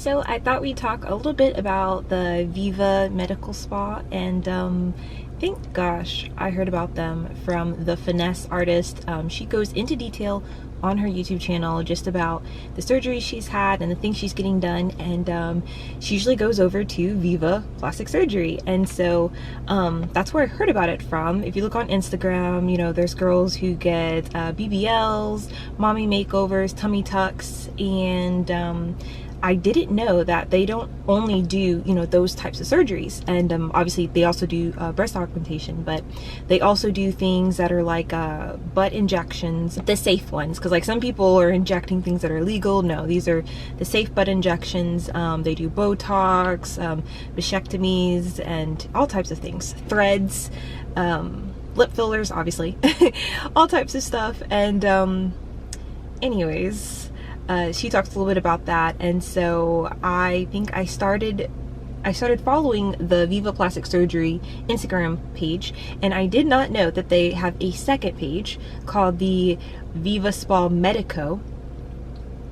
So I thought we'd talk a little bit about the Viva medical spa, and thank gosh I heard about them from the Finesse artist. She goes into detail on her YouTube channel just about the surgery she's had and the things she's getting done, and she usually goes over to Viva plastic surgery, and so that's where I heard about it from. If you look on Instagram, you know, there's girls who get BBLs, mommy makeovers, tummy tucks, and I didn't know that they don't only do, you know, those types of surgeries, and obviously they also do breast augmentation, but they also do things that are like butt injections, the safe ones, because like some people are injecting things that are illegal. No, these are the safe butt injections. They do Botox, mastectomies, and all types of things, threads, lip fillers, obviously, all types of stuff. And anyways, she talks a little bit about that, and so I think I started following the Viva Plastic Surgery Instagram page, and I did not know that they have a second page called the Viva Spa Medico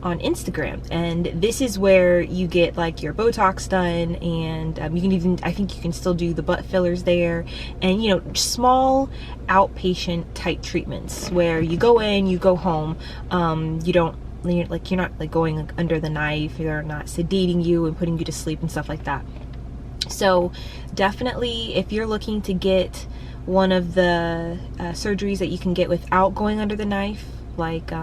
on Instagram, and this is where you get like your Botox done, and you can even, I think you can still do the butt fillers there, and you know, small outpatient type treatments where you go in, you go home, you're not like going like under the knife, they're not sedating you and putting you to sleep and stuff like that. So definitely, if you're looking to get one of the surgeries that you can get without going under the knife, like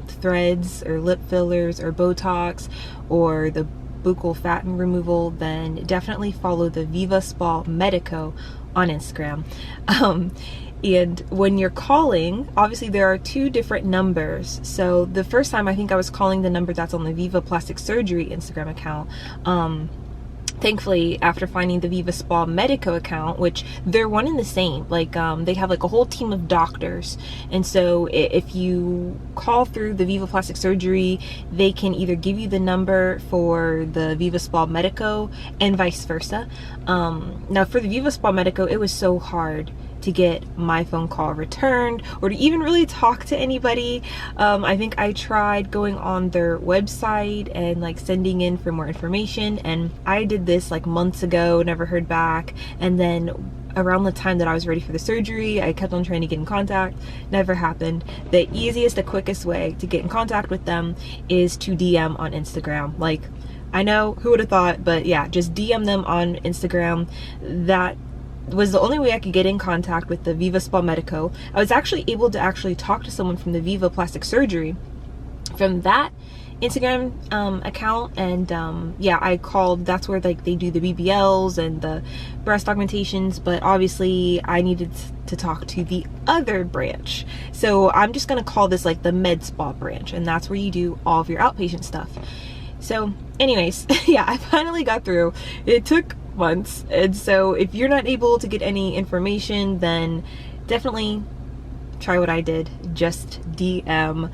threads or lip fillers or Botox or the buccal fat removal, then definitely follow the Viva Spa Medico on Instagram. And when you're calling, obviously there are two different numbers. So the first time, I think I was calling the number that's on the Viva Plastic Surgery Instagram account. Thankfully, after finding the Viva Spa Medico account, which they're one and the same, like they have like a whole team of doctors, and so if you call through the Viva Plastic Surgery, they can either give you the number for the Viva Spa Medico and vice versa. Now for the Viva Spa Medico, it was so hard to get my phone call returned or to even really talk to anybody. I think I tried going on their website and like sending in for more information, and I did this like months ago, never heard back, and then around the time that I was ready for the surgery, I kept on trying to get in contact, never happened. The easiest, the quickest way to get in contact with them is to DM on Instagram. Like, I know, who would have thought, but yeah, just DM them on Instagram. That was the only way I could get in contact with the Viva Spa Medico. I was actually able to actually talk to someone from the Viva Plastic Surgery from that Instagram account, and yeah, I called. That's where like they do the BBLs and the breast augmentations, but obviously I needed to talk to the other branch, so I'm just gonna call this like the med spa branch, and that's where you do all of your outpatient stuff. So anyways, yeah, I finally got through. It took months, and so if you're not able to get any information, then definitely try what I did, just DM.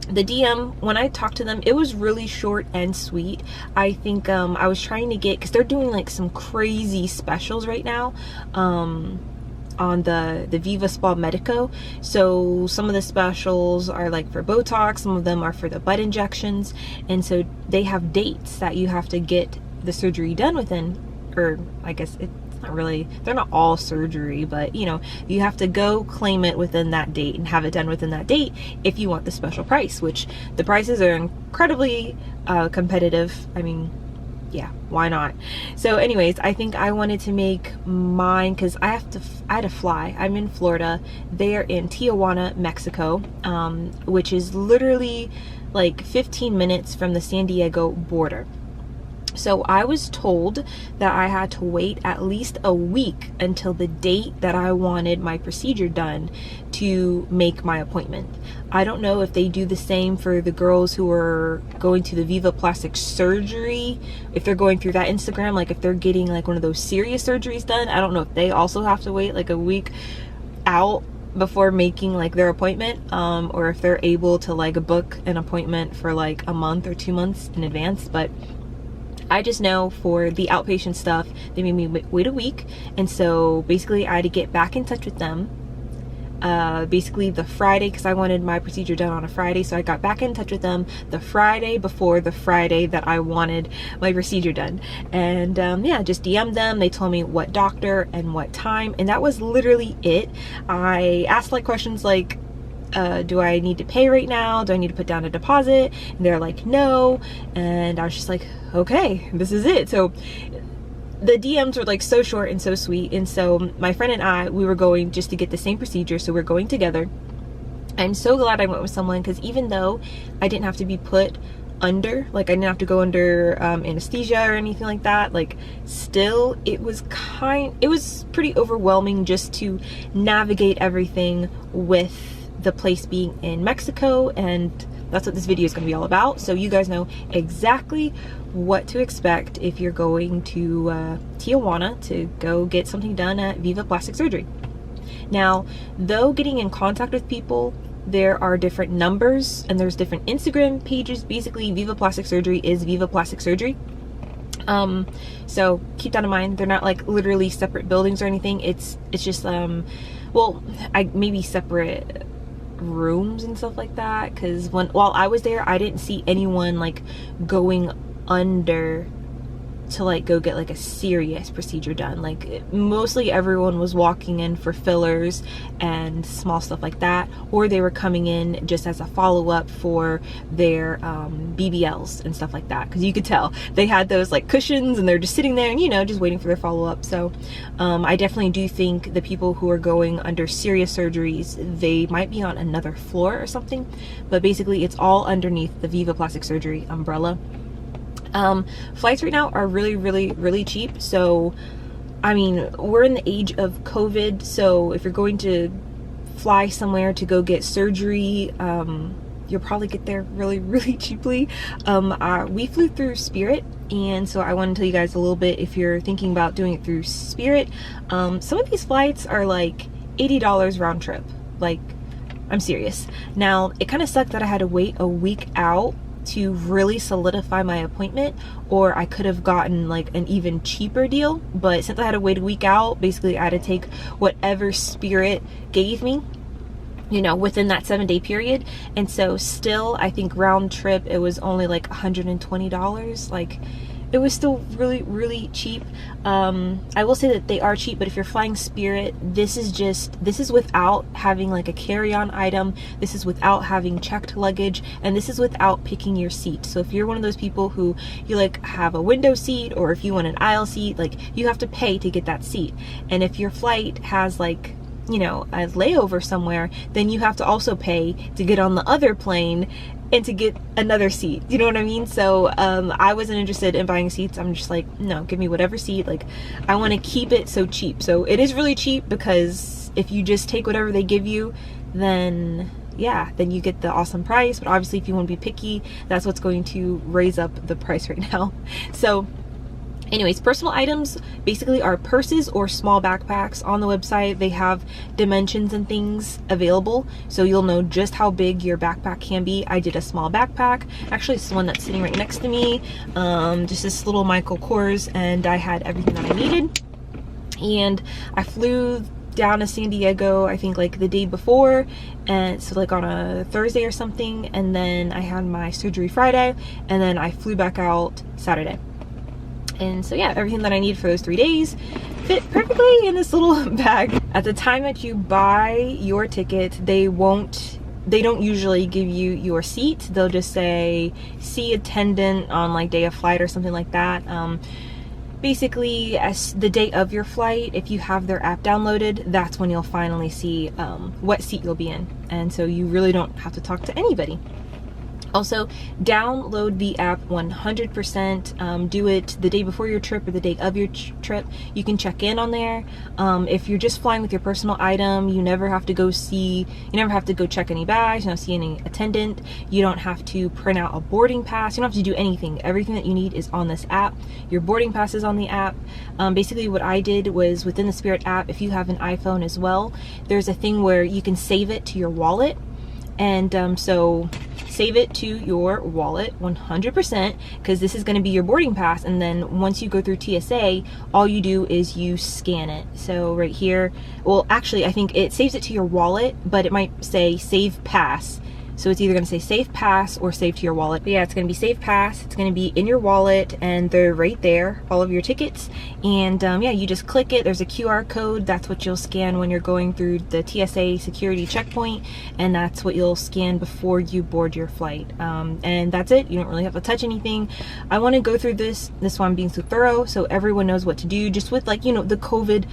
The DM, when I talked to them, it was really short and sweet. I think I was trying to get, because they're doing like some crazy specials right now on the Viva Spa Medico. So some of the specials are like for Botox, some of them are for the butt injections, and so they have dates that you have to get the surgery done within, or I guess it's not really, they're not all surgery, but you know, you have to go claim it within that date and have it done within that date if you want the special price, which the prices are incredibly competitive. I mean, yeah, why not? So anyways, I think I wanted to make mine because I had to fly. I'm in Florida. They're in Tijuana, Mexico, which is literally like 15 minutes from the San Diego border. So I was told that I had to wait at least a week until the date that I wanted my procedure done to make my appointment. I don't know if they do the same for the girls who are going to the Viva Plastic Surgery, if they're going through that Instagram, like if they're getting like one of those serious surgeries done. I don't know if they also have to wait like a week out before making like their appointment, or if they're able to like book an appointment for like a month or 2 months in advance. But I just know for the outpatient stuff, they made me wait a week, and so basically I had to get back in touch with them. basically the Friday, because I wanted my procedure done on a Friday. So I got back in touch with them the Friday before the Friday that I wanted my procedure done. And yeah, just DM'd them. They told me what doctor and what time, and that was literally it. I asked like questions like, do I need to pay right now? Do I need to put down a deposit? And they're like, no. And I was just like, okay, this is it. So the DMs were like so short and so sweet. And so my friend and I, we were going just to get the same procedure. So we're going together. I'm so glad I went with someone, because even though I didn't have to be put under, like I didn't have to go under anesthesia or anything like that, like still it was pretty overwhelming just to navigate everything with the place being in Mexico. And that's what this video is going to be all about, so you guys know exactly what to expect if you're going to Tijuana to go get something done at Viva Plastic Surgery. Now, though getting in contact with people, there are different numbers and there's different Instagram pages. Basically, Viva Plastic Surgery is Viva Plastic Surgery. So keep that in mind. They're not like literally separate buildings or anything. It's just well, maybe separate rooms and stuff like that, because while I was there, I didn't see anyone like going under to like go get like a serious procedure done. Like mostly everyone was walking in for fillers and small stuff like that, or they were coming in just as a follow-up for their BBLs and stuff like that, because you could tell they had those like cushions and they're just sitting there and, you know, just waiting for their follow-up. So I definitely do think the people who are going under serious surgeries, they might be on another floor or something, but basically it's all underneath the Viva Plastic Surgery umbrella. Flights right now are really cheap. So I mean, we're in the age of COVID, so if you're going to fly somewhere to go get surgery, you'll probably get there really cheaply. We flew through Spirit, and so I want to tell you guys a little bit if you're thinking about doing it through Spirit. Some of these flights are like $80 round trip. Like, I'm serious. Now, it kind of sucked that I had to wait a week out to really solidify my appointment, or I could have gotten like an even cheaper deal. But since I had to wait a week out, basically I had to take whatever Spirit gave me, you know, within that 7-day period. And so still, I think round trip, it was only like $120. Like, it was still really cheap. I will say that they are cheap, but if you're flying Spirit, this is without having like a carry-on item, this is without having checked luggage, and this is without picking your seat. So if you're one of those people who you like have a window seat, or if you want an aisle seat, like you have to pay to get that seat. And if your flight has like, you know, a layover somewhere, then you have to also pay to get on the other plane and to get another seat. You know what I mean? So I wasn't interested in buying seats. I'm just like, no, give me whatever seat. Like, I want to keep it so cheap. So it is really cheap, because if you just take whatever they give you, then yeah, then you get the awesome price. But obviously, if you want to be picky, that's what's going to raise up the price right now. So anyways, personal items basically are purses or small backpacks. On the website, they have dimensions and things available, so you'll know just how big your backpack can be. I did a small backpack. Actually, it's the one that's sitting right next to me. Just this little Michael Kors, and I had everything that I needed. And I flew down to San Diego, I think like the day before, and so like on a Thursday or something, and then I had my surgery Friday, and then I flew back out Saturday. And so yeah, everything that I need for those 3 days fit perfectly in this little bag. At the time that you buy your ticket, they don't usually give you your seat. They'll just say, see attendant on like day of flight or something like that. Basically, as the day of your flight, if you have their app downloaded, that's when you'll finally see what seat you'll be in. And so you really don't have to talk to anybody. Also, download the app 100%. Do it the day before your trip or the day of your trip. You can check in on there. If you're just flying with your personal item, you never have to go check any bags, you don't see any attendant. You don't have to print out a boarding pass. You don't have to do anything. Everything that you need is on this app. Your boarding pass is on the app. Basically, what I did was within the Spirit app, if you have an iPhone as well, there's a thing where you can save it to your wallet. And so save it to your wallet 100%, because this is going to be your boarding pass. And then once you go through TSA, all you do is you scan it. So right here, well, actually, I think it saves it to your wallet, but it might say save pass. So it's either going to say save pass or save to your wallet. But yeah, it's going to be save pass. It's going to be in your wallet, and they're right there, all of your tickets. And yeah, you just click it. There's a QR code. That's what you'll scan when you're going through the TSA security checkpoint, and that's what you'll scan before you board your flight. And that's it. You don't really have to touch anything. I want to go through this why I'm being so thorough, so everyone knows what to do, just with, like, you know, the COVID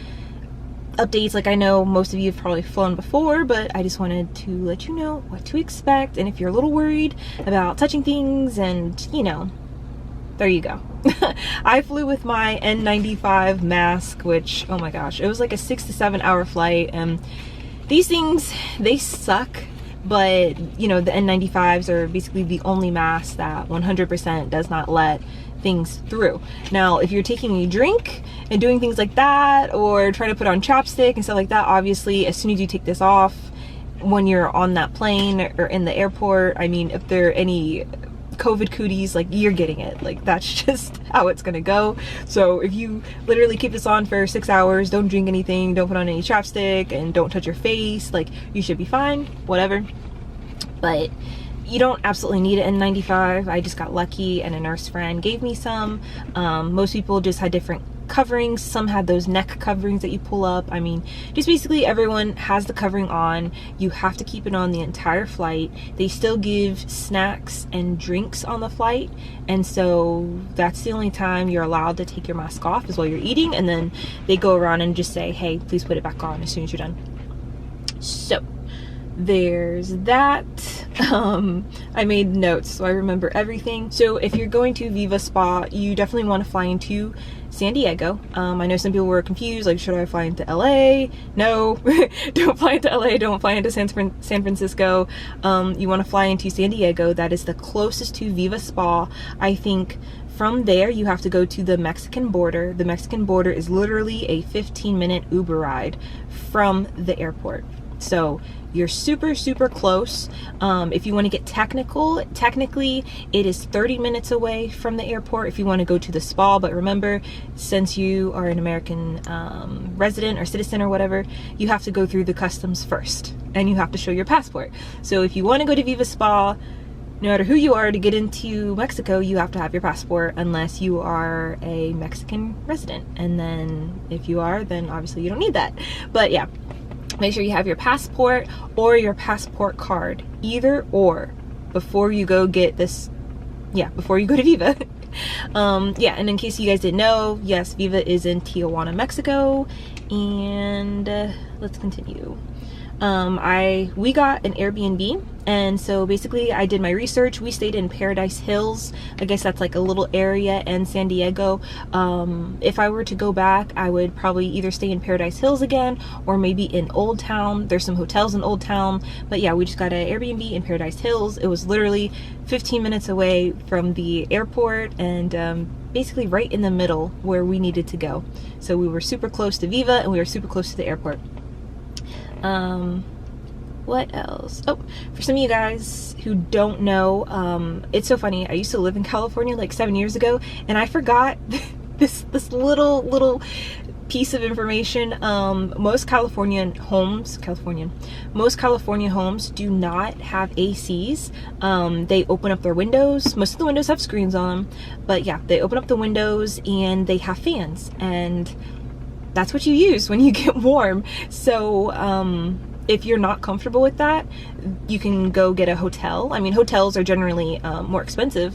updates. Like, I know most of you have probably flown before, but I just wanted to let you know what to expect. And if you're a little worried about touching things, and you know, there you go. I flew with my N95 mask, which, oh my gosh, it was like a 6 to 7 hour flight, and these things, they suck. But you know, the N95s are basically the only mask that 100% does not let things through. Now, if you're taking a drink and doing things like that, or trying to put on chapstick and stuff like that, obviously as soon as you take this off when you're on that plane or in the airport, I mean, if there are any COVID cooties, like, you're getting it. Like, that's just how it's gonna go. So if you literally keep this on for 6 hours, don't drink anything, don't put on any chapstick, and don't touch your face, like, you should be fine, whatever. But you don't absolutely need an N95. I just got lucky and a nurse friend gave me some. Most people just had different coverings. Some had those neck coverings that you pull up. I mean, just basically everyone has the covering on. You have to keep it on the entire flight. They still give snacks and drinks on the flight, and so that's the only time you're allowed to take your mask off, is while you're eating, and then they go around and just say, hey, please put it back on as soon as you're done. So there's that. I made notes so I remember everything. So if you're going to Viva Spa, you definitely want to fly into San Diego. I know some people were confused, like, should I fly into LA? No, don't fly into LA, don't fly into San Francisco. You want to fly into San Diego. That is the closest to Viva Spa. I think from there you have to go to the Mexican border. The Mexican border is literally a 15-minute Uber ride from the airport. So you're super, super close. If you want to get technically it is 30 minutes away from the airport if you want to go to the spa. But remember, since you are an American resident or citizen or whatever, you have to go through the customs first, and you have to show your passport. So if you want to go to Viva Spa, no matter who you are, to get into Mexico, you have to have your passport, unless you are a Mexican resident. And then if you are, then obviously you don't need that. But yeah, make sure you have your passport or your passport card, either or, before you go get this, before you go to Viva. Yeah, and in case you guys didn't know, yes, Viva is in Tijuana, Mexico. And let's continue. We got an Airbnb, and so basically I did my research. We stayed in Paradise Hills. I guess that's like a little area in San Diego. If I were to go back, I would probably either stay in Paradise Hills again, or maybe in Old Town. There's some hotels in Old Town, but yeah, we just got an Airbnb in Paradise Hills. It was literally 15 minutes away from the airport, and basically right in the middle where we needed to go. So we were super close to Viva, and we were super close to the airport. What else? Oh, for some of you guys who don't know, it's so funny. I used to live in California like 7 years ago, and I forgot this little piece of information. Most California homes do not have ACs. They open up their windows. Most of the windows have screens on them, but yeah, they open up the windows and they have fans, and that's what you use when you get warm. So if you're not comfortable with that, you can go get a hotel. I mean, hotels are generally more expensive,